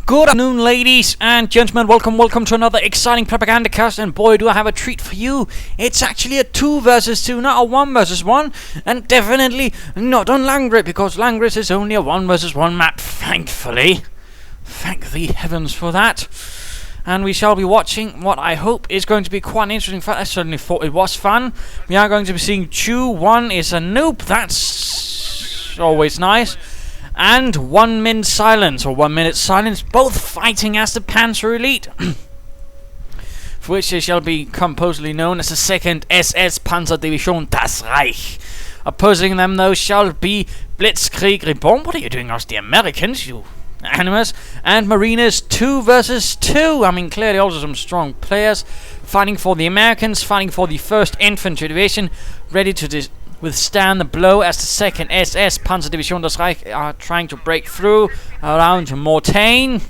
Good afternoon, ladies and gentlemen. Welcome to another exciting Propagandacast. And boy, do I have a treat for you. It's actually a 2 versus 2, not a 1 versus 1. And definitely not on Langrid, because Langrid is only a 1 versus 1 map, thankfully. Thank the heavens for that. And we shall be watching what I hope is going to be quite an interesting fight. I certainly thought it was fun. We are going to be seeing Chuu1isanoob. That's always nice. And 1minSilence, or 1 minute silence, both fighting as the Panzer Elite, for which they shall be composedly known as the 2nd SS Panzer Division, das Reich. Opposing them, though, shall be Blitzkrieg Reborn. What are you doing, us, the Americans, you animals? And Marinez 2 versus 2. I mean, clearly also some strong players fighting for the Americans, fighting for the 1st Infantry Division, ready to withstand the blow as the 2nd SS Panzer Division das Reich are trying to break through around Mortain,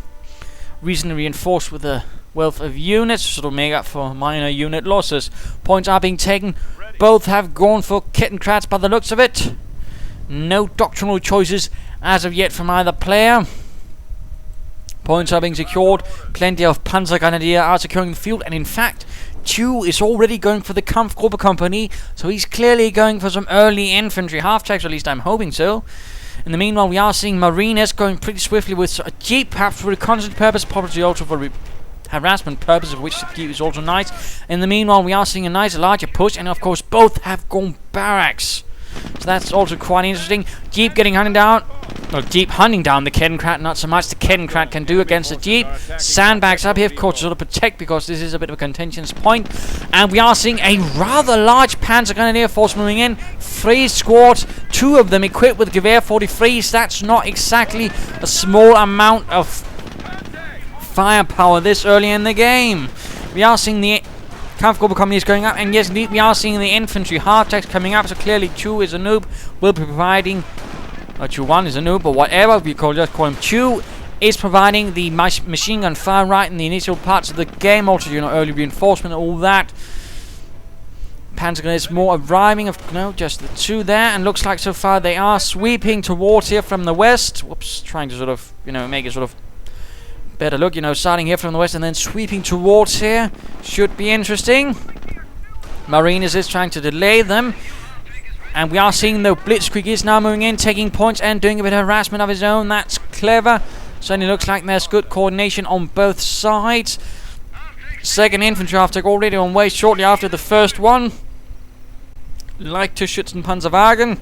recently reinforced with a wealth of units, sort of make up for minor unit losses. Points are being taken. Both have gone for Kettenkrats by the looks of it. No doctrinal choices as of yet from either player. Points are being secured. Plenty of Panzer Grenadier are securing the field, and in fact, Chuu is already going for the Kampfgruppe company, so he's clearly going for some early infantry half-tracks, at least I'm hoping so. In the meanwhile, we are seeing Marinez going pretty swiftly with a jeep, perhaps for reconnaissance purpose, probably also for harassment purpose, of which the jeep is also nice. In the meanwhile, we are seeing a nice larger push, and of course both have gone barracks. So that's also quite interesting. Jeep hunting down the Kettenkrat, not so much the Kettenkrat can do against the Jeep. Sandbags up here, of course, to sort of protect, because this is a bit of a contentious point. And we are seeing a rather large Panzer Grenadier force moving in. 3 squads, 2 of them equipped with Gewehr 43s. That's not exactly a small amount of firepower this early in the game. We are seeing the Kampfgruppe company is going up, and yes, indeed, we are seeing the infantry half-tracks coming up, so clearly Chuu1isanoob will be providing, or Chuu1isanoob, or whatever we just call him. Chuu is providing the machine gun fire right in the initial parts of the game, also, early reinforcement and all that. Panzer is more arriving, just the 2 there, and looks like so far they are sweeping towards here from the west. Whoops, trying to sort of, make it sort of better look, starting here from the west and then sweeping towards here. Should be interesting. Marinez is trying to delay them. And we are seeing, though, Blitzkrieg is now moving in, taking points and doing a bit of harassment of his own. That's clever. Certainly looks like there's good coordination on both sides. 2nd Infantry after already on way shortly after the first one. Like to Schützen Panzerwagen.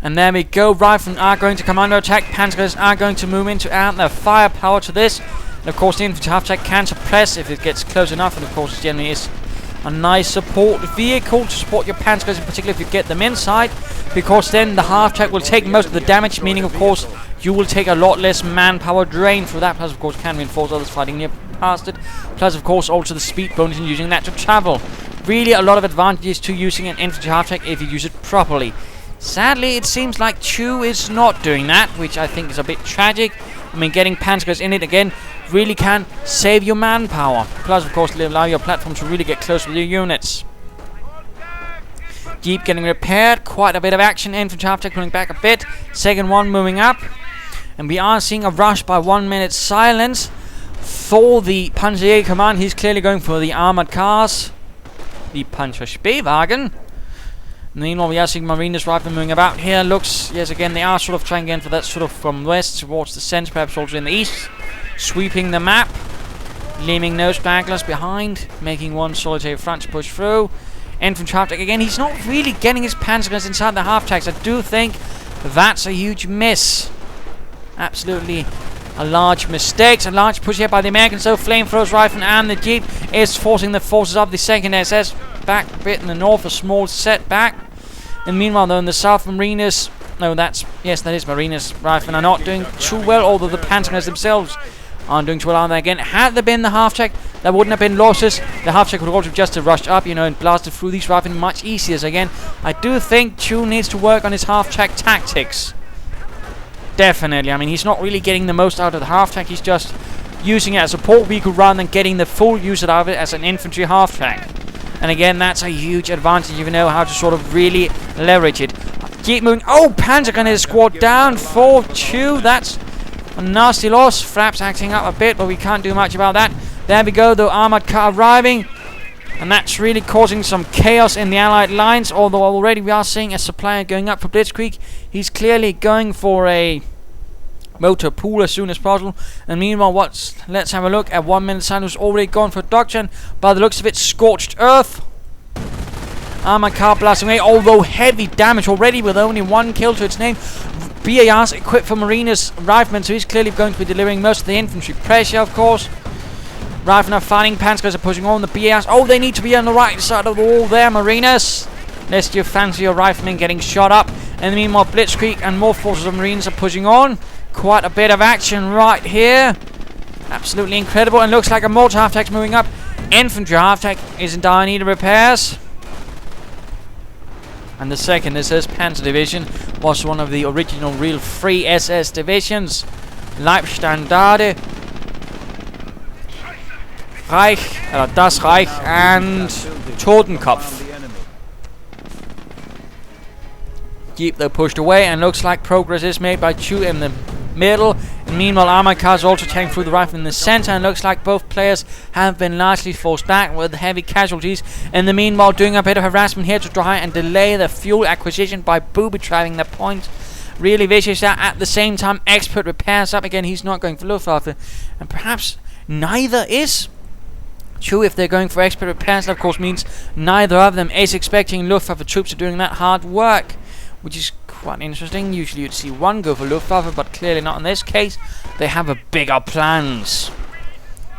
And there we go. Riflemen are going to come under attack. Panzers are going to move in to add their firepower to this. And of course, the infantry half-track can suppress if it gets close enough. And of course, it generally is a nice support vehicle to support your Panzers, in particular if you get them inside. Because then the half-track will take most of the damage, meaning, of course, you will take a lot less manpower drain through that. Plus, of course, can reinforce others fighting near past it. Plus, of course, also the speed bonus in using that to travel. Really a lot of advantages to using an infantry half-track if you use it properly. Sadly, it seems like Chuu is not doing that, which I think is a bit tragic. I mean, getting Panzers in it again really can save your manpower. Plus, of course, allow your platform to really get close with your units. Jeep getting repaired. Quite a bit of action. Infantry half-track pulling back a bit. 2nd one moving up. And we are seeing a rush by 1minSilence for the Panzer command. He's clearly going for the armored cars. The Panzerspähwagen. Meanwhile, we are seeing Marinez rifle moving about here. Looks, yes, again, they are sort of trying again for that sort of from west towards the center, perhaps also in the east. Sweeping the map. Leaving no stragglers behind. Making one solitary front to push through. Infantry half-track again. He's not really getting his Panzers inside the half-tracks. I do think that's a huge miss. Absolutely a large mistake. A large push here by the Americans. So flamethrowers rifle and the Jeep is forcing the forces of the 2nd SS back a bit in the north, a small setback. And meanwhile, though, in the south, Marinez, that is Marinez rifle, are not doing too well, although the Panzers themselves aren't doing too well either. Again, had there been the half-track, there wouldn't have been losses. The half-track would also just have rushed up, and blasted through these rifles much easier. So again, I do think Chuu needs to work on his half-track tactics. Definitely. I mean, he's not really getting the most out of the half-track. He's just using it as a support vehicle rather than getting the full use out of it as an infantry half-track. And again, that's a huge advantage if you know how to sort of really leverage it. Keep moving. Oh, Panzer gun his squad down for Chuu. That's a nasty loss. Fraps acting up a bit, but we can't do much about that. There we go, the armored car arriving. And that's really causing some chaos in the Allied lines. Although already we are seeing a supplier going up for Blitzkrieg. He's clearly going for a motor pool as soon as possible. And meanwhile, let's have a look at 1minSilence, who's already gone for Duclair. By the looks of it, scorched earth. Armored car blasting away, although heavy damage already with only 1 kill to its name. BAR's equipped for Marinez riflemen, so he's clearly going to be delivering most of the infantry pressure, of course. Riflemen are fighting, Panzers are pushing on the BARs. Oh, they need to be on the right side of the wall there, Marinez. Lest you fancy your riflemen getting shot up. And meanwhile, Blitzkrieg and more forces of Marines are pushing on. Quite a bit of action right here. Absolutely incredible. And looks like a mortar half-tack's moving up. Infantry half-tack is in dire need of repairs. And the second SS Panzer Division was one of the original real free SS divisions. Leibstandarte, Reich, Das Reich, and Totenkopf. Keep though pushed away, and looks like progress is made by Chuu in the middle. And meanwhile, armored cars also tearing through the rifle in the center, and looks like both players have been largely forced back with heavy casualties. In the meanwhile, doing a bit of harassment here to try and delay the fuel acquisition by booby-trapping the point. Really vicious that. At the same time, expert repairs up again. He's not going for Luftwaffe, and perhaps neither is Chuu. If they're going for expert repairs, that of course means neither of them is expecting Luftwaffe troops to doing that hard work, which is quite interesting. Usually you'd see one go for Luftwaffe, but clearly not in this case. They have a bigger plans.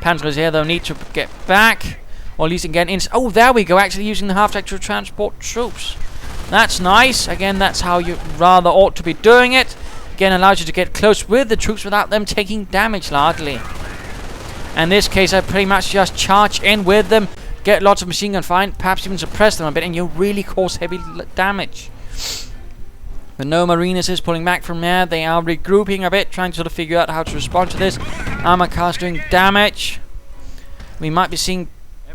Panzers here though need to get back, or at least again in. Oh, there we go, actually using the half-track to transport troops. That's nice. Again, that's how you rather ought to be doing it. Again, allows you to get close with the troops without them taking damage largely. In this case, I pretty much just charge in with them, get lots of machine gun fire, perhaps even suppress them a bit, and you really cause heavy damage. But no, Marinez is pulling back from there. They are regrouping a bit, trying to sort of figure out how to respond to this. Armor cars doing damage. We might be seeing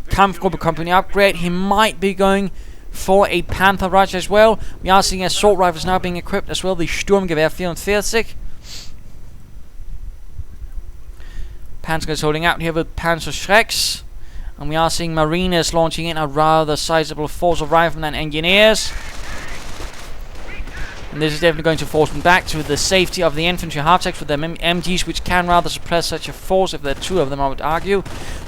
Kampfgruppe Company upgrade. He might be going for a Panther Rush as well. We are seeing assault rifles now being equipped as well. The Sturmgewehr 44. Panzer is holding out here with Panzer Schrecks. And we are seeing Marinez launching in a rather sizable force of riflemen and engineers. And this is definitely going to force them back to the safety of the infantry half-tracks with their MGs, which can rather suppress such a force if there are 2 of them, I would argue.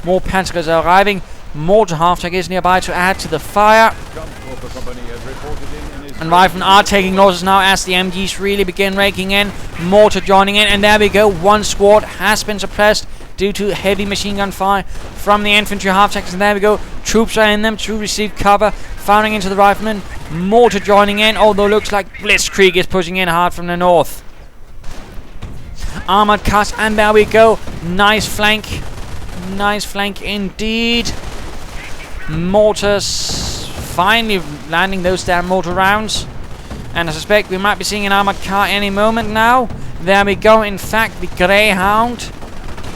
More Panzers are arriving. Mortar half-track is nearby to add to the fire. And riflemen are taking losses now as the MGs really begin raking in. Mortar joining in, and there we go. 1 squad has been suppressed due to heavy machine gun fire from the infantry half-tracks, and there we go. Troops are in them to receive cover, firing into the riflemen. Mortar joining in, although looks like Blitzkrieg is pushing in hard from the north. Armored cars, and there we go. Nice flank. Nice flank indeed. Mortars finally landing those damn mortar rounds. And I suspect we might be seeing an armored car any moment now. There we go. In fact, the Greyhound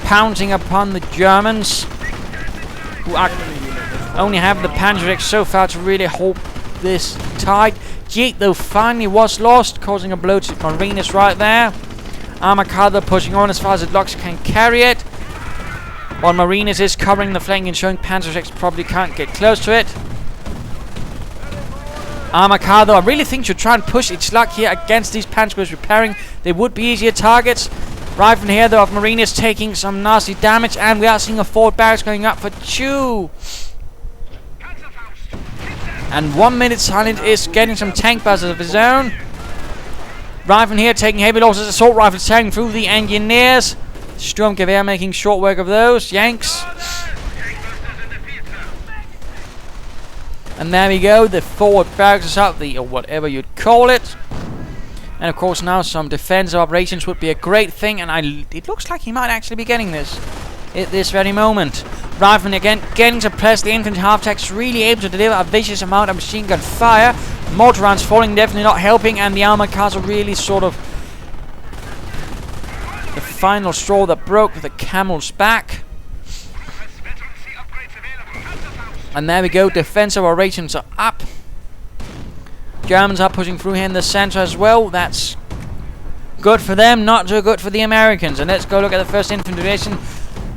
pouncing upon the Germans, who are only have the Panzerix so far to really hold this tight. Jeep though finally was lost, causing a blow to Marinez right there. Armor car though pushing on as far as the locks can carry it, while Marinez is covering the flank and showing Panzerix probably can't get close to it. Armor car though I really think should try and push its luck here against these Panzers repairing. They would be easier targets. Rifle here though of Marinez taking some nasty damage, and we are seeing a forward barracks going up for Chuu. And 1minSilence is getting some tank buzzers of his own. Rifle here taking heavy losses. Assault rifles tearing through the engineers. Sturmgewehr making short work of those. Yanks. And there we go. The forward barracks is up. Or whatever you'd call it. And of course now some defensive operations would be a great thing. And it looks like he might actually be getting this at this very moment. Rifleman again getting to press the infantry half-tracks, really able to deliver a vicious amount of machine gun fire. Mortar rounds falling, definitely not helping, and the armored cars are really sort of the final straw that broke the camel's back. And there we go, defensive operations are up. Germans are pushing through here in the center as well. That's good for them, not so good for the Americans. And let's go look at the 1st Infantry Division.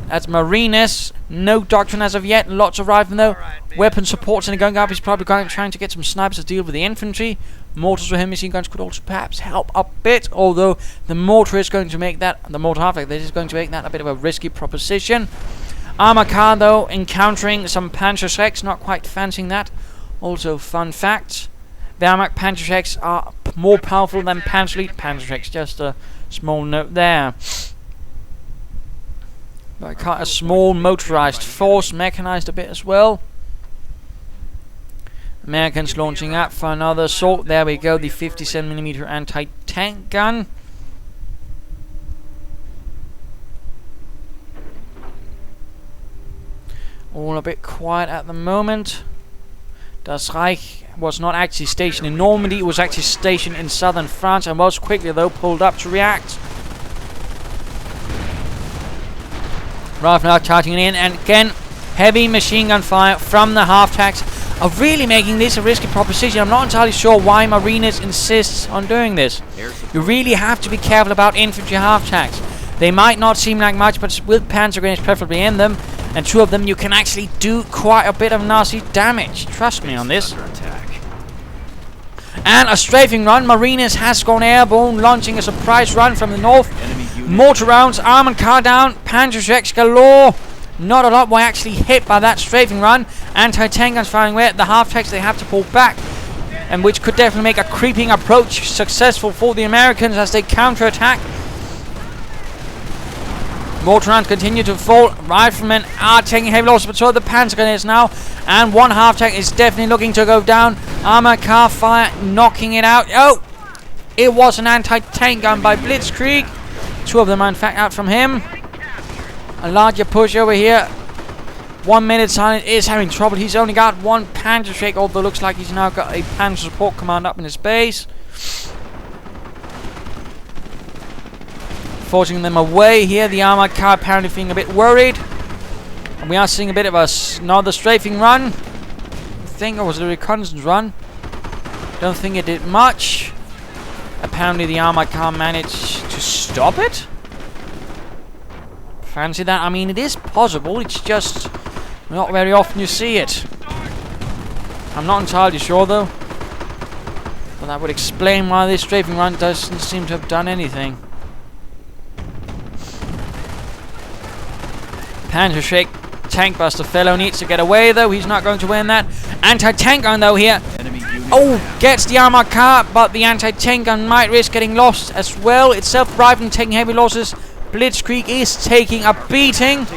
That's Marinez. No doctrine as of yet. Lots of rifle though. Weapon supports and going up. He's probably trying to get some snipers to deal with the infantry. Mortars for him, machine guns could also perhaps help a bit. Although the mortar is going to make that, the mortar half-life, this is going to make that a bit of a risky proposition. Armor car though, encountering some Panzerschrecks, not quite fancying that. Also, fun fact, Wehrmacht Panzerschrecks are more powerful than Panzerlead Panzerschrecks. Just a small note there. But a small motorized force, mechanized a bit as well. Americans launching up for another assault. There we go, the 57mm anti-tank gun. All a bit quiet at the moment. Das Reich was not actually stationed in Normandy, it was actually stationed in southern France and was quickly though pulled up to react. Rifle now charging in, and again, heavy machine gun fire from the half-tracks are really making this a risky proposition. I'm not entirely sure why Marinez insists on doing this. You really have to be careful about infantry half-tracks. They might not seem like much, but with Panzer grenades preferably in them, and 2 of them, you can actually do quite a bit of nasty damage. Trust me on this. And a strafing run. Marinez has gone airborne, launching a surprise run from the north. Mortar rounds, armored car down, Panzerschrecks galore. Not a lot were actually hit by that strafing run. Anti-tank guns firing away at the half-tracks. They have to pull back, and which could definitely make a creeping approach successful for the Americans as they counter-attack. Mortar rounds continue to fall. Riflemen are taking heavy losses, but so are the Panzer grenades now. And one half-tank is definitely looking to go down. Armored car fire, knocking it out. Oh! It was an anti-tank gun by Blitzkrieg. 2 of them are in fact out from him. A larger push over here. 1minSilence is having trouble. He's only got 1 Panzerschreck, although looks like he's now got a Panzer support command up in his base. Forcing them away here. The armored car apparently feeling a bit worried. And we are seeing a bit of another strafing run. I think, or was it a reconnaissance run? Don't think it did much. Apparently the armored car managed to stop it. Fancy that. I mean, it is possible. It's just not very often you see it. I'm not entirely sure though. But that would explain why this strafing run doesn't seem to have done anything. Panzerschreck tank buster fellow needs to get away though. He's not going to win that. Anti-tank gun though here. Oh, gets the armored car, but the anti-tank gun might risk getting lost as well. It's self-arrived and taking heavy losses. Blitzkrieg is taking a beating.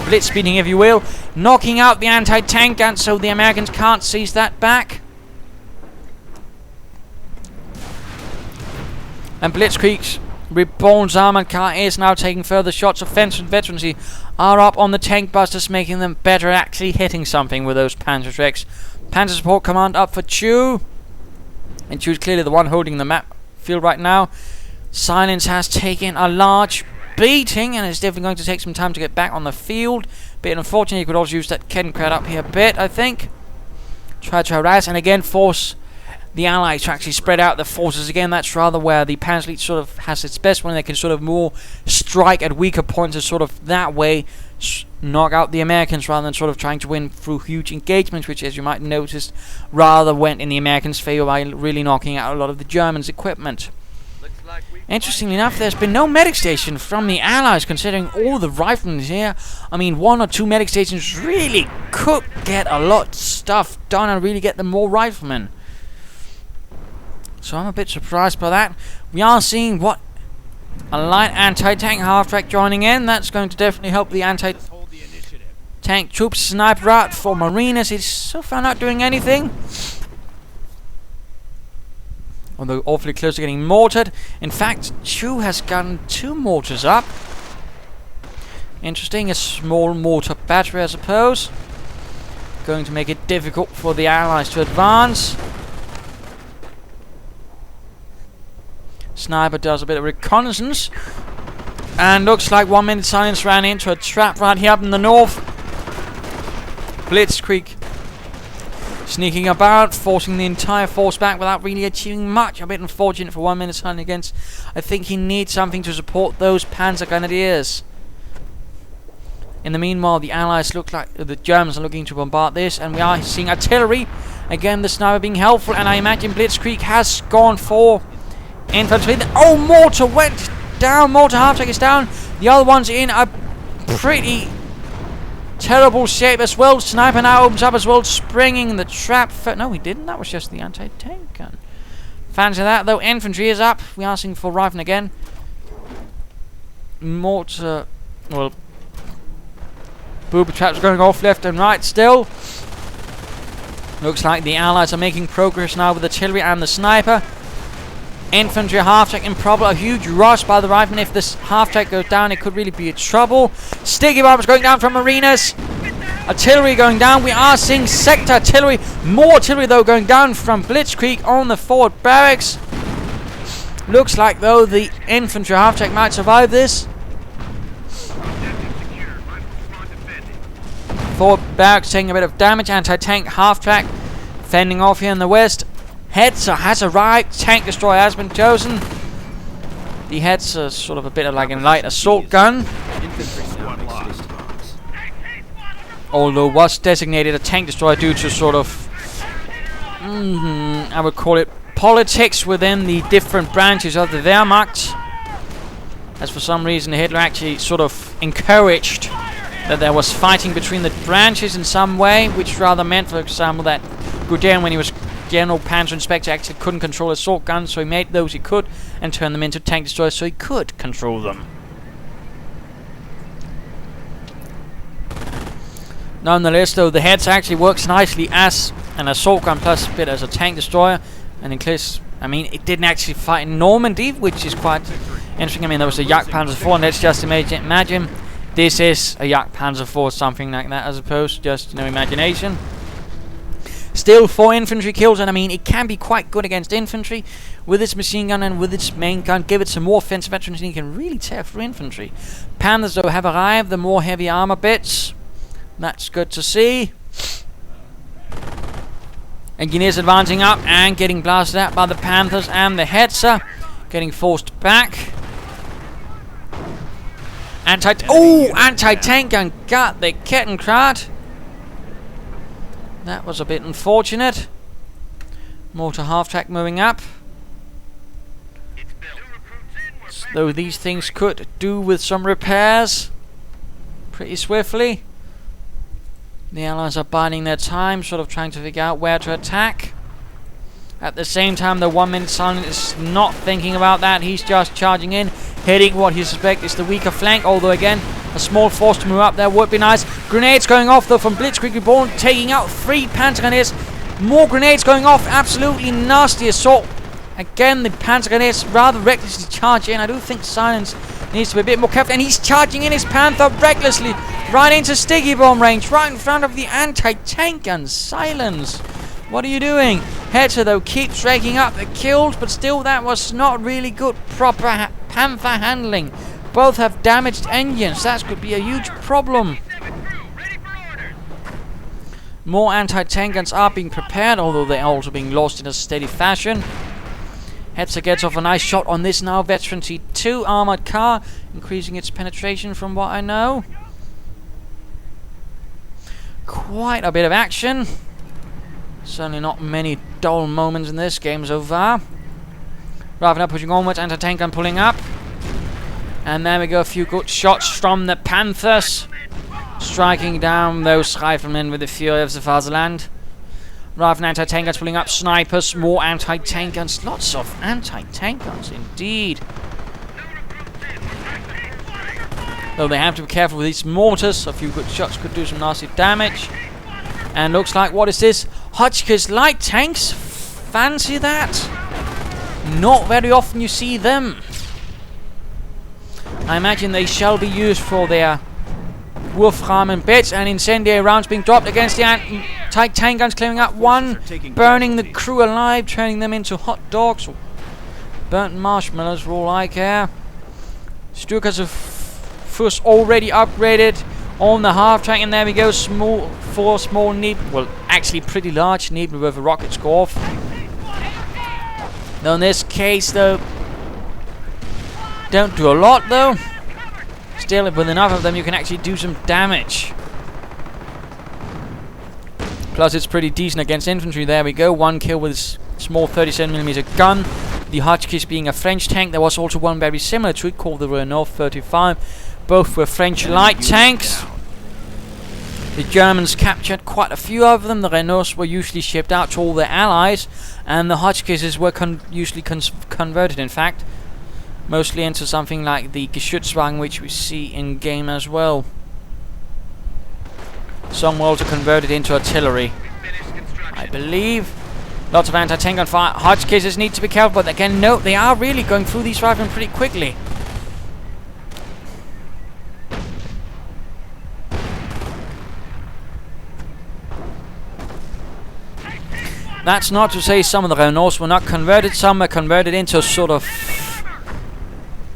Blitz beating, if you will. Knocking out the anti-tank gun so the Americans can't seize that back. And Blitzkrieg's Reborn's armored car is now taking further shots. Offensive and veterancy are up on the tank busters, making them better at actually hitting something with those Panzerschrecks. Panzer support command up for Chuu. And Chuu's clearly the one holding the map field right now. Silence has taken a large beating, and it's definitely going to take some time to get back on the field. Bit unfortunate. You could also use that Ken crowd up here a bit, I think. Try to harass and again force the Allies to actually spread out the forces again. That's rather where the Panzerlead sort of has its best, when they can sort of more strike at weaker points and sort of that way knock out the Americans rather than sort of trying to win through huge engagements, which, as you might notice, rather went in the Americans' favor by really knocking out a lot of the Germans' equipment. Interestingly enough, there's been no medic station from the Allies, considering all the riflemen here. I mean, 1 or 2 medic stations really could get a lot of stuff done and really get them more riflemen. So I'm a bit surprised by that. We are seeing what a light anti-tank half-track joining in. That's going to definitely help the anti-tank troops. Sniper out for Marinez. He's so far not doing anything. Although awfully close to getting mortared. In fact, Chuu has gotten 2 mortars up. Interesting, a small mortar battery, I suppose. Going to make it difficult for the Allies to advance. Sniper does a bit of reconnaissance. And looks like 1minSilence ran into a trap right here up in the north. Blitzkrieg Sneaking about, forcing the entire force back without really achieving much. A bit unfortunate for 1minSilence against. I think he needs something to support those Panzer Grenadiers. In the meanwhile, the Allies look like the Germans are looking to bombard this, and we are seeing artillery. Again, the sniper being helpful, and I imagine Blitzkrieg has gone for infantry. Oh, mortar went down. Mortar half-track is down. The other one's in a pretty terrible shape as well. Sniper now opens up as well, springing the trap. No, he didn't. That was just the anti-tank gun. Fancy that, though. Infantry is up. We are seeing for rifle again. Mortar, well, booby traps going off left and right still. Looks like the Allies are making progress now with the artillery and the sniper. Infantry half-track in problem. A huge rush by the riflemen. If this half-track goes down, it could really be a trouble. Sticky bombs going down from Marinez. Artillery going down. We are seeing sector artillery. More artillery, though, going down from Blitzkrieg on the forward barracks. Looks like, though, the infantry half-track might survive this. Forward barracks taking a bit of damage. Anti-tank half-track fending off here in the west. Hetzer has arrived. Tank destroyer has been chosen. The Hetzer is sort of a bit of like a light assault gun, although was designated a tank destroyer due to sort of I would call it politics within the different branches of the Wehrmacht, as for some reason Hitler actually sort of encouraged that there was fighting between the branches in some way, which rather meant, for example, that Guderian, when he was General Panzer Inspector, actually couldn't control assault guns, so he made those he could and turned them into tank destroyers so he could control them. Nonetheless, though, the Hetzer actually works nicely as an assault gun plus a bit as a tank destroyer, and in case, I mean, it didn't actually fight in Normandy, which is quite interesting. I mean, there was a Jagdpanzer IV, and let's just imagine this is a Jagdpanzer IV, something like that, as opposed to just, you know, imagination. Still 4 infantry kills, and I mean, it can be quite good against infantry with its machine gun and with its main gun. Give it some more offensive veterans, and you can really tear through infantry. Panthers, though, have arrived, the more heavy armor bits. That's good to see. Engineers advancing up and getting blasted out by the Panthers, and the Hetzer getting forced back. Anti-tank gun got the Kettenkraut. That was a bit unfortunate. Mortar half-track moving up. Though these things could do with some repairs pretty swiftly. The Allies are biding their time, sort of trying to figure out where to attack. At the same time, the 1minSilence is not thinking about that. He's just charging in, hitting what he suspects is the weaker flank. Although, again, a small force to move up there would be nice. Grenades going off, though, from Blitzkrieg Reborn, taking out 3 Panzer Grenadiers. More grenades going off. Absolutely nasty assault. Again, the Panzer Grenadiers rather recklessly charge in. I do think Silence needs to be a bit more careful. And he's charging in his Panther recklessly right into sticky bomb range, right in front of the anti-tank gun. Silence, what are you doing? Hetzer, though, keeps raking up the kills, but still that was not really good proper Panther handling. Both have damaged engines. That could be a huge problem. More anti-tank guns are being prepared, although they're also being lost in a steady fashion. Hetzer gets off a nice shot on this now Veteran T2 armored car, increasing its penetration from what I know. Quite a bit of action. Certainly not many dull moments in this game so far. Ravner pushing onwards, anti-tank gun pulling up. And there we go, a few good shots from the Panthers, striking down those riflemen with the fury of the Fatherland. Rather than anti-tank guns pulling up, snipers, more anti-tank guns. Lots of anti-tank guns, indeed. Though they have to be careful with these mortars. A few good shots could do some nasty damage. And looks like, what is this? Hotchkiss light tanks? Fancy that? Not very often you see them. I imagine they shall be used for their Wolframen bits, and incendiary rounds being dropped against the anti-tank guns, clearing up one, burning the crew alive, turning them into hot dogs or burnt marshmallows for all I care. Stukas of Fuss already upgraded. on the half track, and there we go. Four small well, actually pretty large Nebel with a rocket score off. Now in this case, though, don't do a lot though. Still, with enough of them, you can actually do some damage. Plus, it's pretty decent against infantry. There we go. One kill with small 37mm gun. The Hotchkiss being a French tank. There was also one very similar to it called the Renault 35. Both were French light tanks. The Germans captured quite a few of them. The Renaults were usually shipped out to all their allies, and the Hotchkisses were usually converted, in fact, mostly into something like the Geschützwagen, which we see in game as well. Some were also converted into artillery, I believe. Lots of anti-tank on fire. Hotchkisses need to be careful, but again, no, they are really going through these riflemen pretty quickly. That's not to say some of the Renaults were not converted. Some were converted into a sort of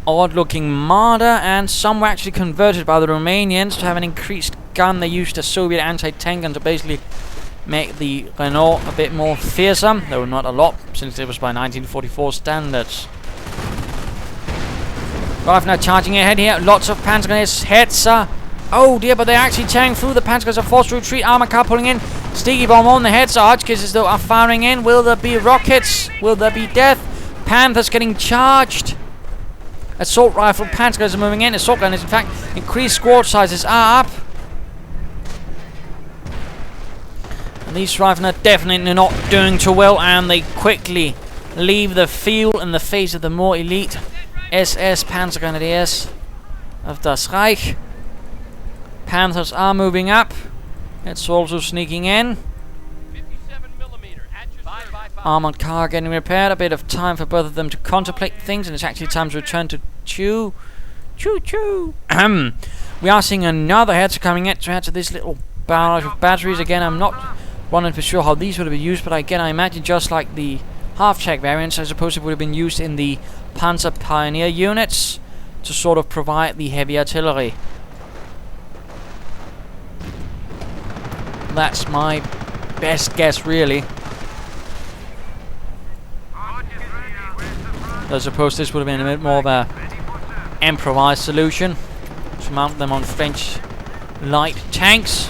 odd-looking Marder, and some were actually converted by the Romanians to have an increased gun. They used a Soviet anti-tank gun to basically make the Renault a bit more fearsome, though not a lot, since it was by 1944 standards. Right now charging ahead here. Lots of Panzergrenadiers. Hetzer. Oh dear, but they're actually tearing through. The Panzergrenadiers are forced to retreat. Armor car pulling in. Sticky bomb on the Hetzer. Hotchkisses though are firing in. Will there be rockets? Will there be death? Panthers getting charged. Assault rifle. Panzergrenadiers are moving in. Assault gunners, in fact, increased squad sizes are up. And these riflemen are definitely not doing too well, and they quickly leave the field in the face of the more elite SS Panzer Grenadiers of Das Reich. Panthers are moving up. It's also sneaking in. Armored car getting repaired. A bit of time for both of them to contemplate things, and it's actually time to return to Chuu. We are seeing another Hetzer coming in to add to this little barrage of batteries. Again, I'm not 100% sure how these would have been used, but again, I imagine just like the half-track variants, I suppose it would have been used in the Panzer Pioneer units to sort of provide the heavy artillery. That's my best guess, really. I suppose this would have been a bit more of a improvised solution to mount them on French light tanks.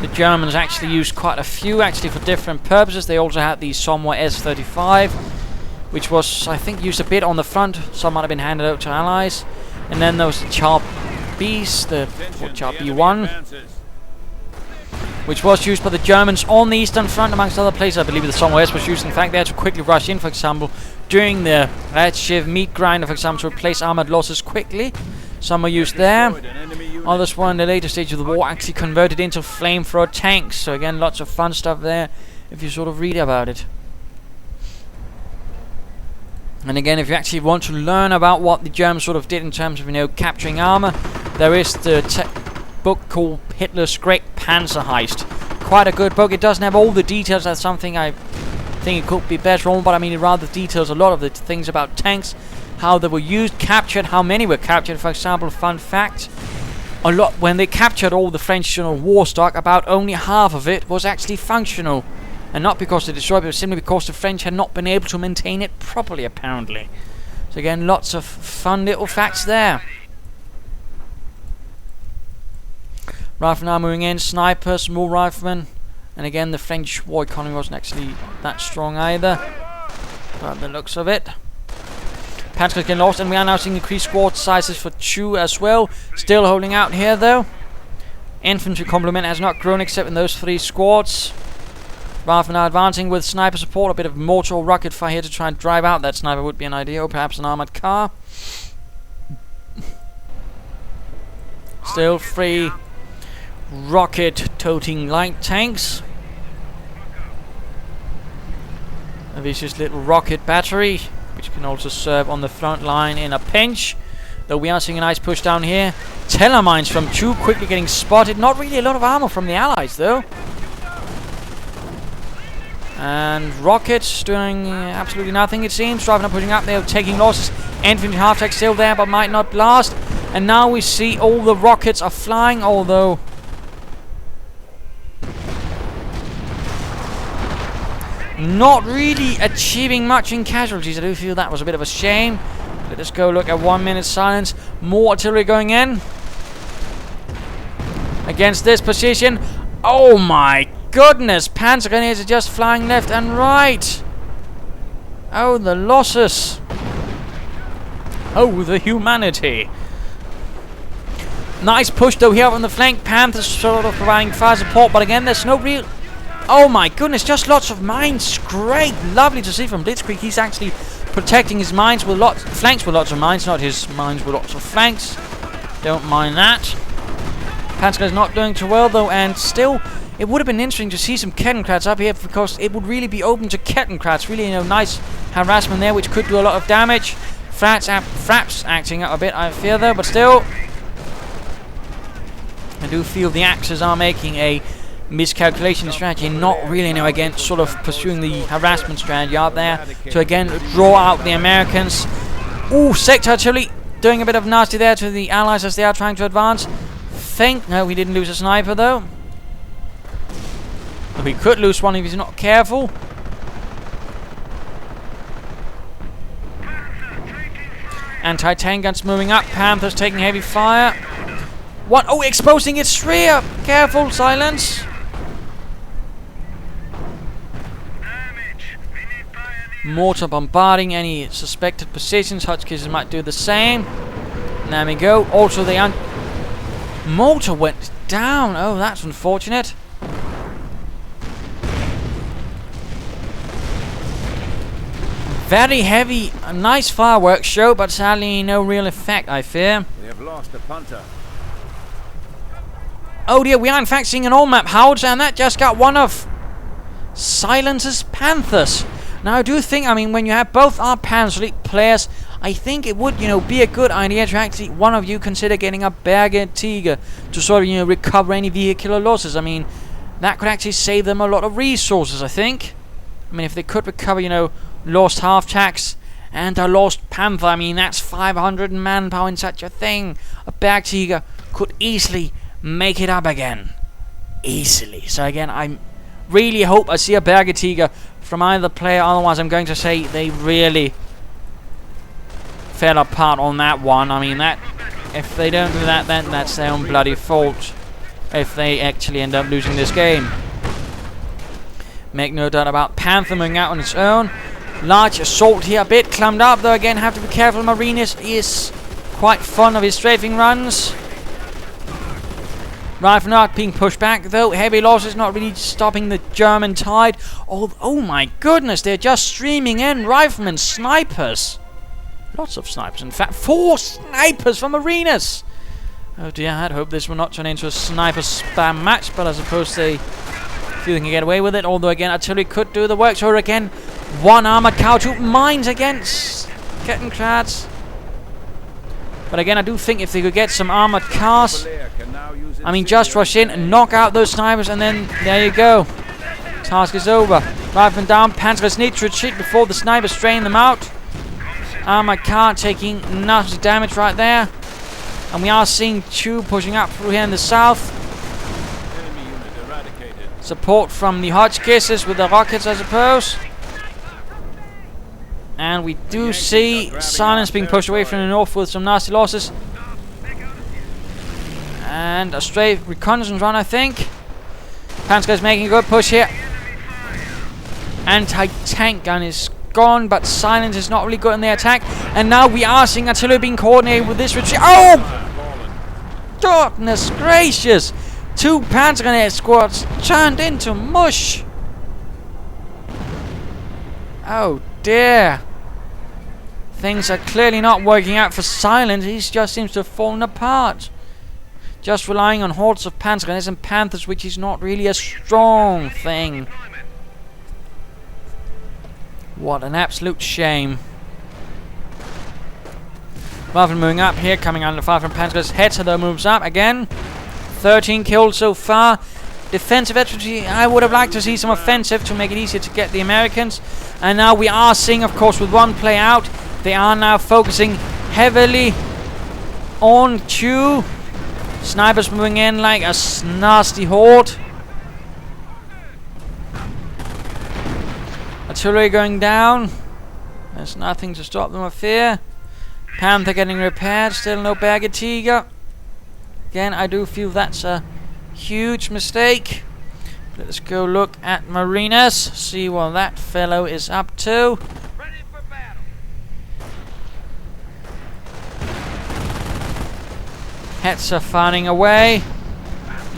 The Germans actually used quite a few for different purposes. They also had the Sommer S35, which was, I think, used a bit on the front. Some might have been handed out to allies. And then there was the Char Bs, the Char B1, which was used by the Germans on the Eastern Front, amongst other places. I believe the Sommer S was used, in fact, there to quickly rush in, for example, during the Reich meat grinder, for example, to replace armored losses quickly. Some were used there. Others were in the later stage of the war actually converted into flamethrower tanks. So again, lots of fun stuff there if you sort of read about it. And again, if you actually want to learn about what the Germans sort of did in terms of, you know, capturing armor, there is the book called Hitler's Great Panzer Heist. Quite a good book. It doesn't have all the details. That's something I think it could be better on, but I mean, it rather details a lot of the things about tanks, how they were used, captured, how many were captured. For example, fun fact, a lot when they captured all the French war stock, about only half of it was actually functional, and not because they destroyed it, but simply because the French had not been able to maintain it properly, apparently. So again, lots of fun little facts there. Riflemen are moving in, snipers, more riflemen, and again the French war economy wasn't actually that strong either, by the looks of it. Panzers getting lost, and we are now seeing increased squad sizes for Chuu as well. Still holding out here though. Infantry complement has not grown except in those 3 squads. Riflemen are advancing with sniper support. A bit of mortar or rocket fire here to try and drive out that sniper would be an idea, or perhaps an armored car. Still 3 rocket-toting light tanks. A vicious little rocket battery, which can also serve on the front line in a pinch. Though we are seeing a nice push down here. Telemines from Chuu quickly getting spotted. Not really a lot of armor from the allies though. And rockets doing absolutely nothing, it seems. Driving up, pushing up, they're taking losses. Infantry half-track still there, but might not blast. And now we see all the rockets are flying, although not really achieving much in casualties. I do feel that was a bit of a shame. Let us go look at 1 minute silence. More artillery going in against this position. Oh my goodness, Panzer grenadiers are just flying left and right. Oh, the losses. Oh, the humanity. Nice push though here on the flank. Panthers sort of providing fire support, but again there's no real... Oh my goodness, just lots of mines. Great, lovely to see from Blitzkrieg. He's actually protecting his mines with flanks with lots of mines, not his mines with lots of flanks. Don't mind that. Panzer is not doing too well though, and still it would have been interesting to see some Kettenkrats up here, because it would really be open to Kettenkrats. Really, you know, nice harassment there, which could do a lot of damage. Fraps acting up a bit, I fear though, but still, I do feel the Axes are making a miscalculation in strategy, not really, you know, again, sort of pursuing the harassment strategy out there to again draw out the Americans. Ooh, sector artillery doing a bit of nasty there to the Allies as they are trying to advance. No, we didn't lose a sniper though. We could lose one if he's not careful. Anti-tank guns moving up. Panthers taking heavy fire. What? Oh, exposing its rear. Careful, silence. Mortar bombarding any suspected positions. Hotchkisses might do the same. There we go. Also, the mortar went down. Oh, that's unfortunate. Very heavy, a nice fireworks show, but sadly no real effect, I fear. We have lost a punter. Oh dear, we are in fact seeing an all-map howitzer, and that just got one of Silence's Panthers. Now I do think, I mean, when you have both our Panzer League players, I think it would, you know, be a good idea to actually one of you consider getting a Berger Tiger to sort of, you know, recover any vehicular losses. I mean, that could actually save them a lot of resources, I think. I mean, if they could recover, you know, lost half-tracks and a lost Panther, I mean, that's 500 manpower in such a thing. A Berg Tiger could easily make it up again. Easily. So again, I really hope I see a Berger Tiger from either player, otherwise I'm going to say they really fell apart on that one. I mean, that if they don't do that, then that's their own bloody fault if they actually end up losing this game. Make no doubt about Panther moving out on its own. Large assault here, a bit clumped up though. Again, have to be careful. Marinez is quite fond of his strafing runs. Rifle not being pushed back though. Heavy losses not really stopping the German tide. Oh my goodness, they're just streaming in. Riflemen, snipers. Lots of snipers. In fact, 4 snipers from Marinez. Oh dear, I'd hope this will not turn into a sniper spam match, but I suppose they feel they can get away with it. Although again, artillery could do the work. So again, 1 armored car, 2 mines against Kettenkrats. But again, I do think if they could get some armored cars, I mean, just rush in and knock out those snipers, and then there you go. Task is over. Rifleman down. Panzers need to retreat before the snipers strain them out. Armored car taking nasty damage right there. And we are seeing Chuu pushing up through here in the south. Support from the Hotchkisses with the rockets, I suppose. And we do see Silence being pushed away from the north with some nasty losses. And a stray reconnaissance run, I think. Panzer's making a good push here. Anti-tank gun is gone, but Silence is not really good in the attack. And now we are seeing artillery being coordinated with this retreat. Oh! Goodness gracious! 2 Panzer Grenadier squads turned into mush. Oh dear. Things are clearly not working out for Silence. He just seems to have fallen apart. Just relying on hordes of Panzer Grenadiers and Panthers, which is not really a strong thing. What an absolute shame. Rather than moving up here, coming under fire from Panzers. Hetzer though moves up again. 13 killed so far. Defensive strategy, I would have liked to see some offensive to make it easier to get the Americans. And now we are seeing, of course, with 1 player out, they are now focusing heavily on Chuu. Snipers moving in like a nasty horde. Artillery going down. There's nothing to stop them, I fear. Panther getting repaired. Still no Bergetiger. Again, I do feel that's a huge mistake. Let's go look at Marinez. See what that fellow is up to. Ready for battle. Hetzer firing away.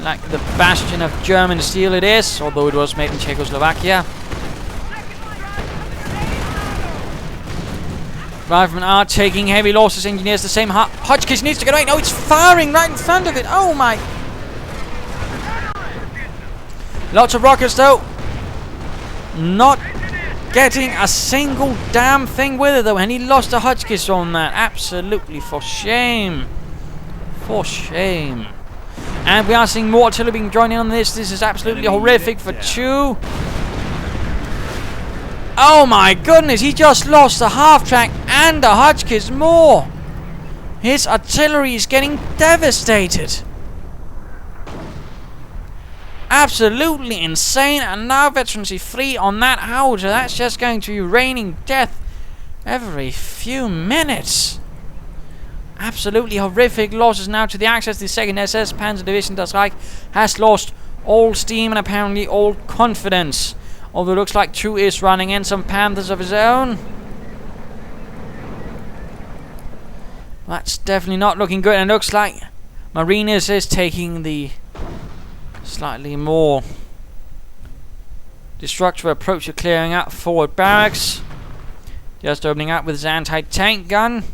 Like the bastion of German steel it is. Although it was made in Czechoslovakia. Riflemen are taking heavy losses. Engineers the same. Hotchkiss needs to get away. No, it's firing right in front of it. Oh my. Lots of rockets though. Not getting a single damn thing with it though. And he lost a Hotchkiss on that. Absolutely for shame. For shame. And we are seeing more artillery being joined in on this. This is absolutely horrific for Chuu. Oh my goodness, he just lost a half-track and a Hotchkiss more. His artillery is getting devastated. Absolutely insane. And now veterancy 3 on that howitzer. That's just going to be raining death every few minutes. Absolutely horrific losses now to the Axis. The 2nd SS Panzer Division Das Reich has lost all steam and apparently all confidence. Although it looks like Chuu is running in some Panthers of his own. That's definitely not looking good. And it looks like Marinez is taking the slightly more destructive approach to clearing out forward barracks. Just opening up with his anti-tank gun.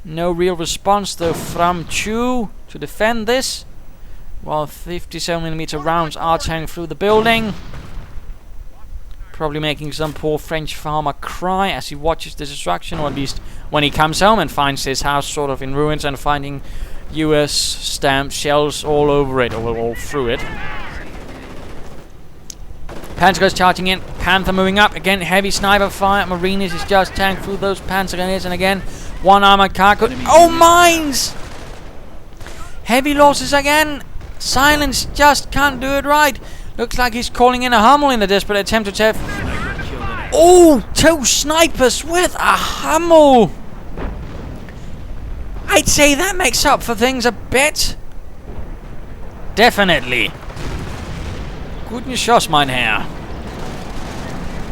No real response though from Chuu to defend this. While 57mm rounds are tearing through the building. Probably making some poor French farmer cry as he watches the destruction, or at least when he comes home and finds his house sort of in ruins and finding US stamped shells all over it, or all through it. Panzer goes charging in, Panther moving up, again heavy sniper fire. Marinez is just tearing through those Panzer gunners, and again one armored car could. Oh, mines! Heavy losses again. Silence just can't do it right. Looks like he's calling in a Hummel in a desperate attempt to tap. Oh, 2 snipers with a Hummel. I'd say that makes up for things a bit. Definitely. Guten Schuss, mein Herr.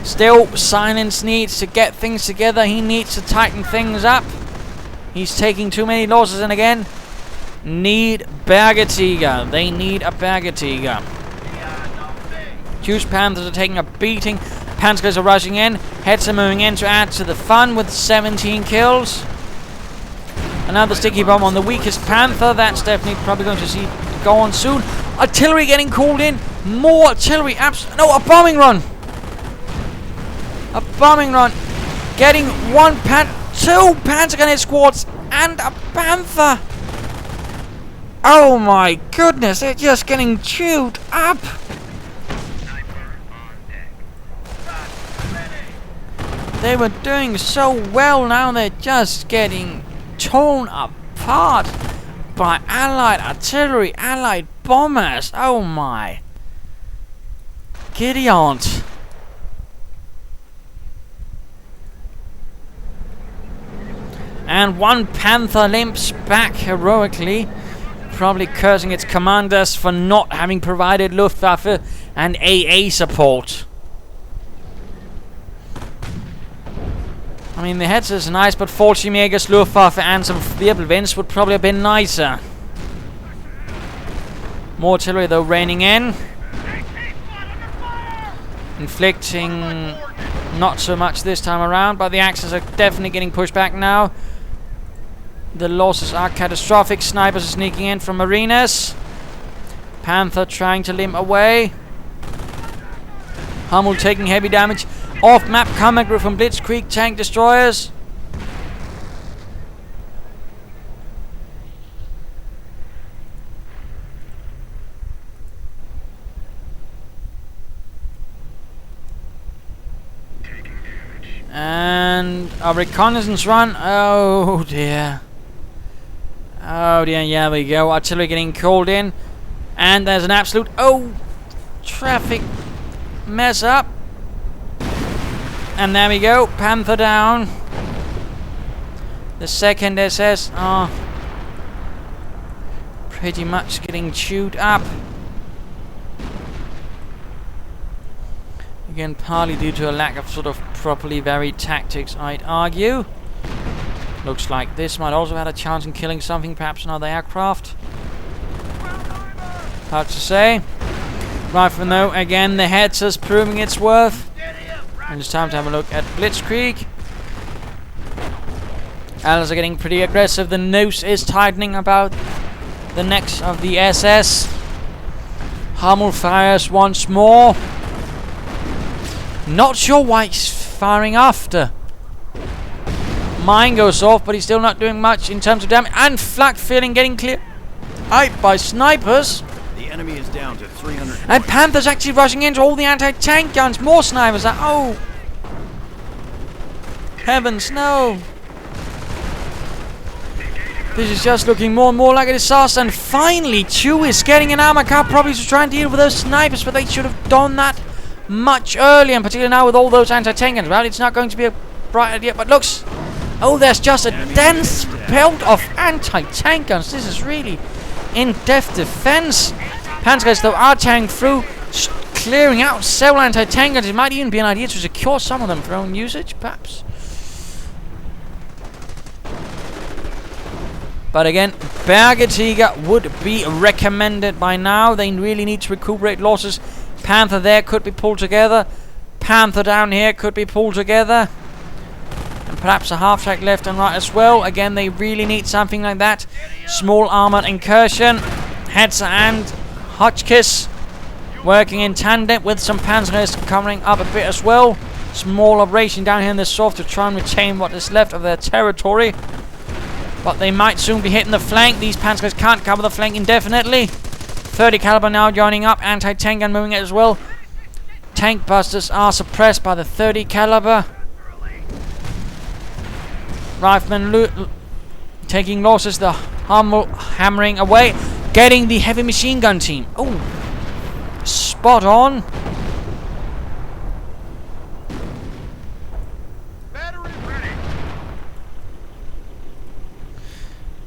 Still, Silence needs to get things together. He needs to tighten things up. He's taking too many losses, and again, need Bergetiger. They need a Bergetiger. Chuu's Panthers are taking a beating. Panzers are rushing in. Hetzer moving in to add to the fun with 17 kills. Another sticky bomb on the weakest Panther. That's definitely probably going to see go on soon. Artillery getting called in. More artillery. No, a bombing run. A bombing run. Getting 2 Panzer Gunner squads and a Panther. Oh my goodness, they're just getting chewed up. They were doing so well, now they're just getting torn apart by Allied artillery, Allied bombers. Oh my. Gideon. And 1 Panther limps back heroically, probably cursing its commanders for not having provided Luftwaffe and AA support. I mean, the Hetzer's nice, but Fallschirmjäger's Luftwaffe and some Wirbelwinds would probably have been nicer. More artillery though raining in. Inflicting not so much this time around, but the Axis are definitely getting pushed back now. The losses are catastrophic. Snipers are sneaking in from Marinez. Panther trying to limp away. Hummel taking heavy damage. Off-map combat group from Blitzkrieg tank destroyers. And a reconnaissance run. Oh dear. Oh dear, yeah, there we go. Artillery getting called in. And there's an absolute, traffic mess up. And there we go. Panther down. The second SS are pretty much getting chewed up. Again, partly due to a lack of sort of properly varied tactics, I'd argue. Looks like this might also have had a chance in killing something, perhaps another aircraft. Hard to say. Rifleman though, again, the Hetzer's proving its worth. And it's time to have a look at Blitzkrieg. Allies are getting pretty aggressive. The noose is tightening about the necks of the SS. Hummel fires once more. Not sure why he's firing after. Mine goes off, but he's still not doing much in terms of damage. And flak feeling getting clear out by snipers. The enemy is down to 300. And Panther's actually rushing into all the anti-tank guns. More snipers. Oh! Heavens, no! This is just looking more and more like a disaster. And finally, Chuu is getting an armor car, probably to try and deal with those snipers, but they should have done that much earlier, and particularly now with all those anti-tank guns. Well, it's not going to be a bright idea, but looks... Oh, there's just a dense belt of anti-tank guns. This is really in-depth defense. Panzer guys, though, are tearing through, clearing out several anti-tank guns. It might even be an idea to secure some of them for own usage, perhaps. But again, Bergetiger would be recommended by now. They really need to recuperate losses. Panther there could be pulled together. Panther down here could be pulled together. And perhaps a half-track left and right as well. Again, they really need something like that. Small armored incursion. Hetzer and Hotchkiss working in tandem with some Panzers covering up a bit as well. Small operation down here in the south to try and retain what is left of their territory. But they might soon be hitting the flank. These Panzers can't cover the flank indefinitely. 30 caliber now joining up. Anti-tank gun moving as well. Tank busters are suppressed by the 30 caliber. Riflemen taking losses. The Hummel hammering away. Getting the heavy machine gun team. Oh, spot on.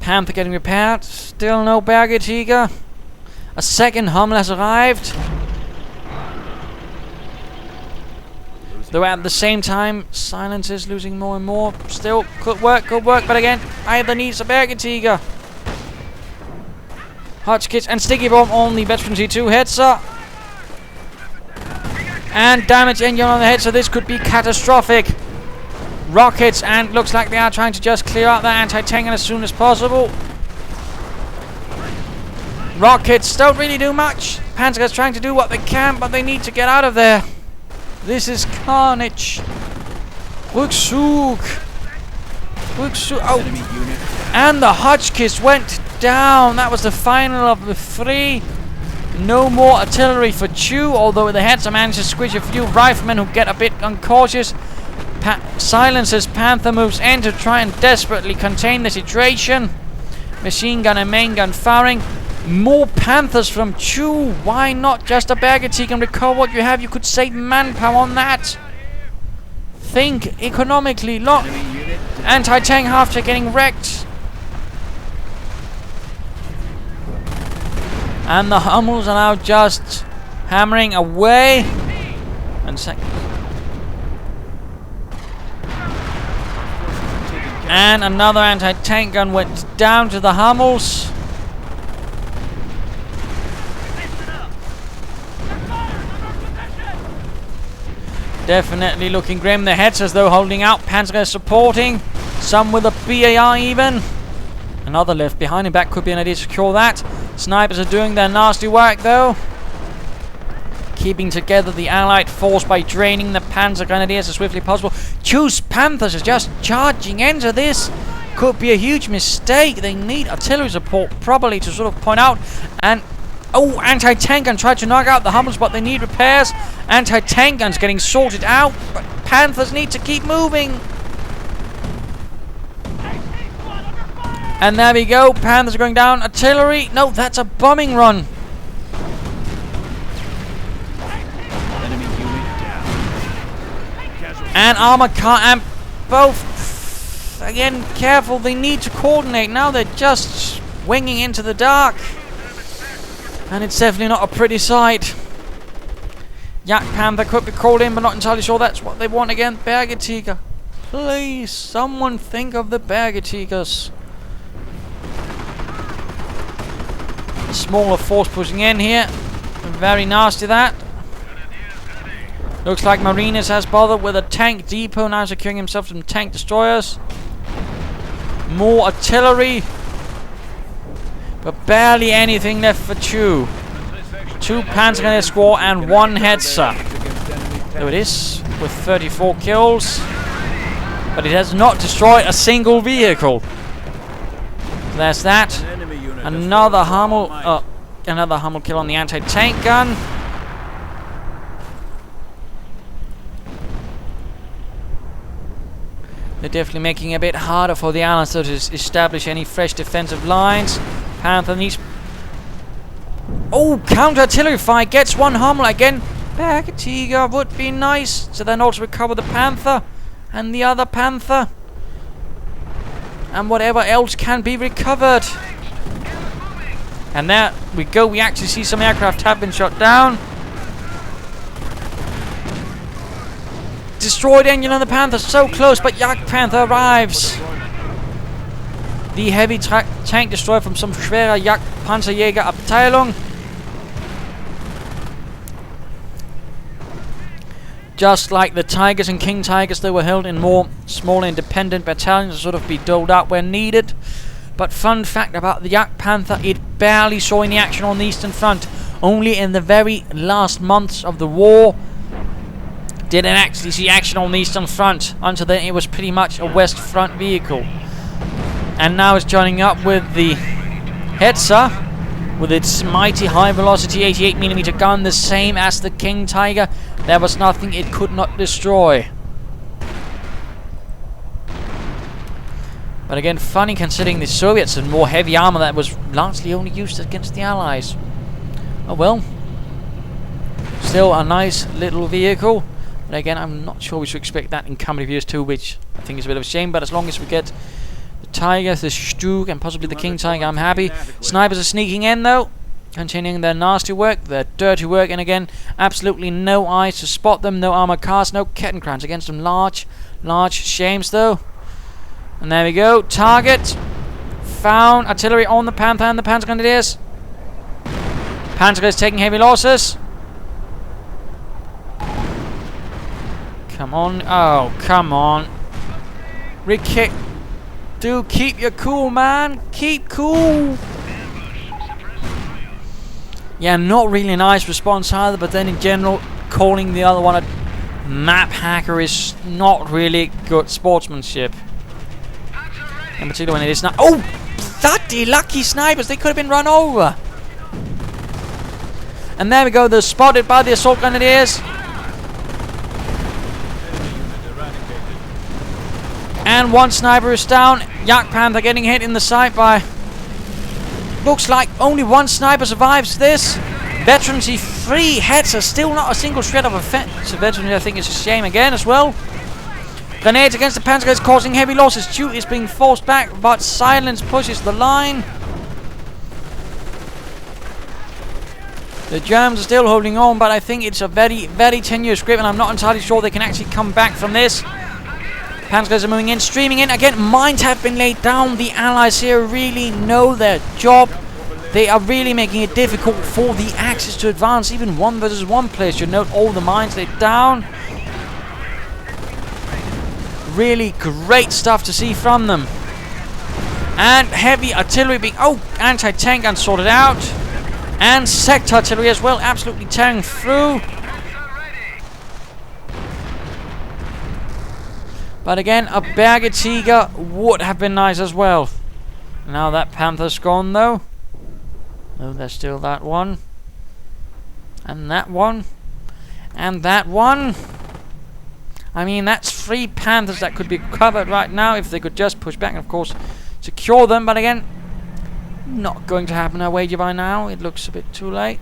Panther getting repaired. Still no Bergetiger. A second Hummel has arrived. Though at the same time, Silence is losing more and more. Still, could work, but again, either needs a Bergetiger. Hotchkiss and Sticky Bomb on the veteran T2 Hetzer. And damage engine on the Hetzer. This could be catastrophic. Rockets, and looks like they are trying to just clear out that anti-tank as soon as possible. Rockets don't really do much. Panzer's trying to do what they can, but they need to get out of there. This is carnage. Rückzug. Oh. And the Hotchkiss went down. That was the final of the three. No more artillery for Chuu, although they had some managed to squish a few riflemen who get a bit uncautious. Silence's Panther moves in to try and desperately contain the situation. Machine gun and main gun firing. More Panthers from Chuu. Why not just a Bergetiger and recover what you have? You could save manpower on that. Think economically. Look. Anti-tank half-track getting wrecked. And the Hummels are now just hammering away. And another anti-tank gun went down to the Hummels. Definitely looking grim. The Hetzers though holding out. Panzer supporting. Some with a BAR even. Another left behind him. Back could be an idea to secure that. Snipers are doing their nasty work though. Keeping together the Allied force by draining the Panzer Grenadiers as swiftly as possible. Chuu's Panthers are just charging into this. Could be a huge mistake. They need artillery support probably to sort of point out. And oh, anti-tank gun tried to knock out the Hummels, but they need repairs. Anti-tank guns getting sorted out, but Panthers need to keep moving. And there we go. Panthers are going down. Artillery. No, that's a bombing run. Enemy unit down. Casualty. And armor car and both. Again, careful. They need to coordinate. Now they're just winging into the dark. And it's definitely not a pretty sight. Yak Panther could be called in, but not entirely sure that's what they want again. Bergetiger. Please, someone think of the Bergetigers. Smaller force pushing in here. Very nasty that. Looks like Marinez has bothered with a tank depot, now securing himself some tank destroyers. More artillery. But barely anything left for Chuu. 2 Panzer Grenadier squad and 1 Hetzer. There it is, with 34 kills. But it has not destroyed a single vehicle. So there's that. Another Hummel kill on the anti-tank gun. They're definitely making it a bit harder for the Allies to establish any fresh defensive lines. Panther needs... Oh, counter-artillery fire gets 1 Hummel again. Bergetiger would be nice to then also recover the Panther and the other Panther and whatever else can be recovered. And there we go. We actually see some aircraft have been shot down. Destroyed engine on the Panther, so close, but Jagd Panther arrives. The heavy tank destroyer from some schwerer Jagd Panzerjäger Abteilung. Just like the Tigers and King Tigers, they were held in more small independent battalions to sort of be doled out where needed. But fun fact about the Jagd Panther, it barely saw any action on the Eastern Front. Only in the very last months of the war did it actually see action on the Eastern Front. Until then it was pretty much a West Front vehicle. And now it's joining up with the Hetzer with its mighty high velocity 88mm gun, the same as the King Tiger. There was nothing it could not destroy. But again, funny considering the Soviets had more heavy armor that was largely only used against the Allies. Oh well. Still a nice little vehicle. But again, I'm not sure we should expect that in Company Views 2, which I think is a bit of a shame. But as long as we get the Tiger, the Stug, and possibly the King Tiger, I'm happy. Snipers are sneaking in though, continuing their nasty work, their dirty work, and again, absolutely no eyes to spot them, no armored cars, no Kettenkrans against them. Large shames though. And there we go. Target found. Artillery on the Panther and the Panzer Grenadiers. Panzer is taking heavy losses. Come on. Oh, come on. Re-kick. Do keep your cool, man. Keep cool. Yeah, not really a nice response either, but then in general, calling the other one a map hacker is not really good sportsmanship. In particular when it is not... Oh! Bloody lucky snipers! They could have been run over! And there we go, they're spotted by the assault grenadiers. And 1 sniper is down. Jagd Panther getting hit in the side by... Looks like only 1 sniper survives this. Veterancy free Hetzer, still not a single shred of offensive veterancy. I think it's a shame again as well. Grenades against the Panzer is causing heavy losses. Chuu is being forced back, but silence pushes the line. The Germans are still holding on, but I think it's a very, very tenuous grip, and I'm not entirely sure they can actually come back from this. Panzers are moving in, streaming in. Again, mines have been laid down. The Allies here really know their job. They are really making it difficult for the Axis to advance. Even 1 versus 1 players should note all the mines laid down. Really great stuff to see from them. And heavy artillery being... Oh, anti-tank gun sorted out. And sector artillery as well, absolutely tearing through. But again, a Bergetiger would have been nice as well. Now that Panther's gone though. Oh, there's still that one. And that one. And that one. I mean, that's 3 Panthers that could be covered right now if they could just push back. And of course, secure them, but again, not going to happen, I wager by now. It looks a bit too late.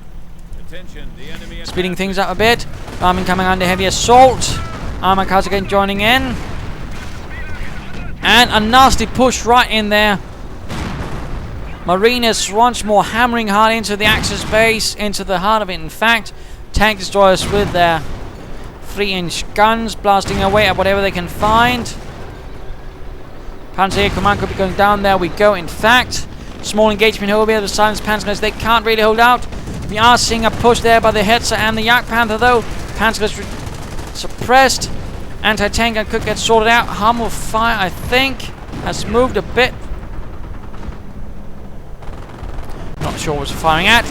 Attention, the enemy Speeding things up a bit. Army coming under heavy assault. Armored cars again joining in. And a nasty push right in there. Marinez once more hammering hard into the Axis base, into the heart of it. In fact, tank destroyers with their 3-inch guns blasting away at whatever they can find. Panzer Command could be going down. There we go. In fact, small engagement over here. The silence Panzers, they can't really hold out. We are seeing a push there by the Hetzer and the Jagdpanther though. Panzers suppressed. Anti-tank gun could get sorted out. Harmful fire, I think, has moved a bit. Not sure what it's firing at.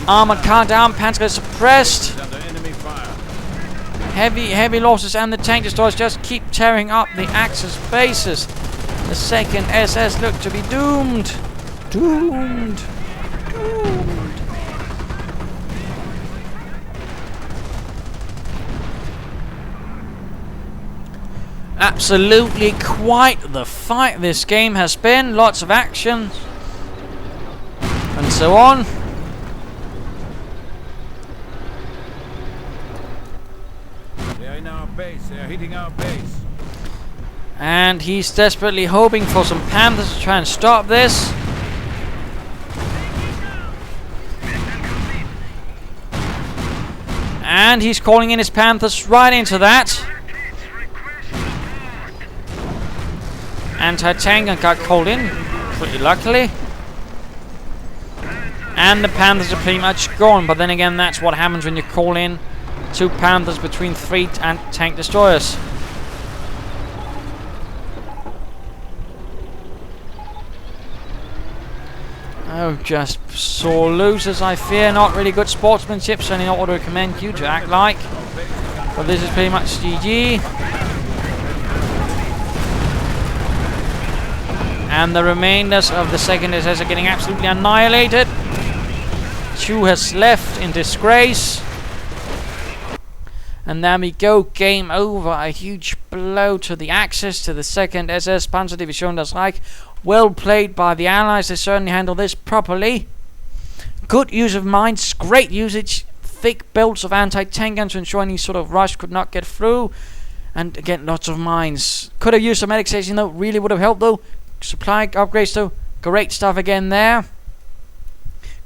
Armored car down. Panzer suppressed. under enemy fire. Heavy losses, and the tank destroyers just keep tearing up the Axis bases. The 2nd SS look to be doomed. Doomed. Absolutely quite the fight this game has been. Lots of action and so on. They are in our base. They are hitting our base. And he's desperately hoping for some Panthers to try and stop this. And he's calling in his Panthers right into that. Anti-tank gun got called in, pretty luckily. And the Panthers are pretty much gone. But then again, that's what happens when you call in 2 Panthers between 3 tank destroyers. Oh, just sore losers, I fear. Not really good sportsmanship, certainly not what I recommend you to act like. But this is pretty much GG. And the remainders of the 2nd SS are getting absolutely annihilated. Chuu has left in disgrace. And there we go, game over. A huge blow to the Axis, to the 2nd SS Panzer Division das Reich. Well played by the Allies, they certainly handled this properly. Good use of mines, great usage, thick belts of anti-tank guns to ensure any sort of rush could not get through. And again, lots of mines. Could have used some medic station though, really would have helped though. Supply upgrades though, great stuff again there.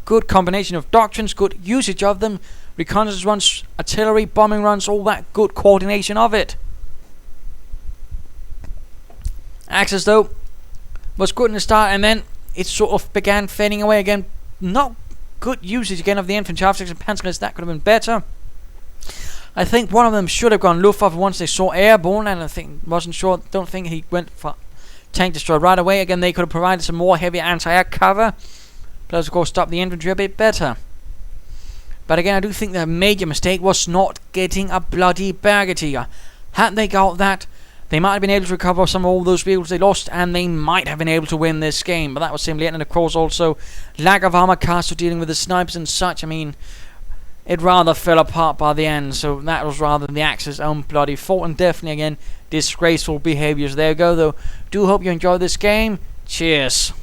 Good combination of doctrines, good usage of them. Reconnaissance runs, artillery, bombing runs, all that good coordination of it. Axis though was good in the start, and then it sort of began fading away again. Not good usage again of the infantry, half-6 and Panzers. That could have been better. I think one of them should have gone Luftwaffe once they saw airborne, and don't think he went for tank destroyer right away. Again, they could have provided some more heavy anti-air cover, plus of course stop the infantry a bit better. But again, I do think the major mistake was not getting a bloody Bergeteer. Had they got that, they might have been able to recover some of all those vehicles they lost, and they might have been able to win this game. But that was simply it. And of course also lack of armor cars for dealing with the snipers and such. I mean, it rather fell apart by the end. So that was rather the Axis' own bloody fault. And definitely again, disgraceful behaviours. There you go though. Do hope you enjoyed this game. Cheers.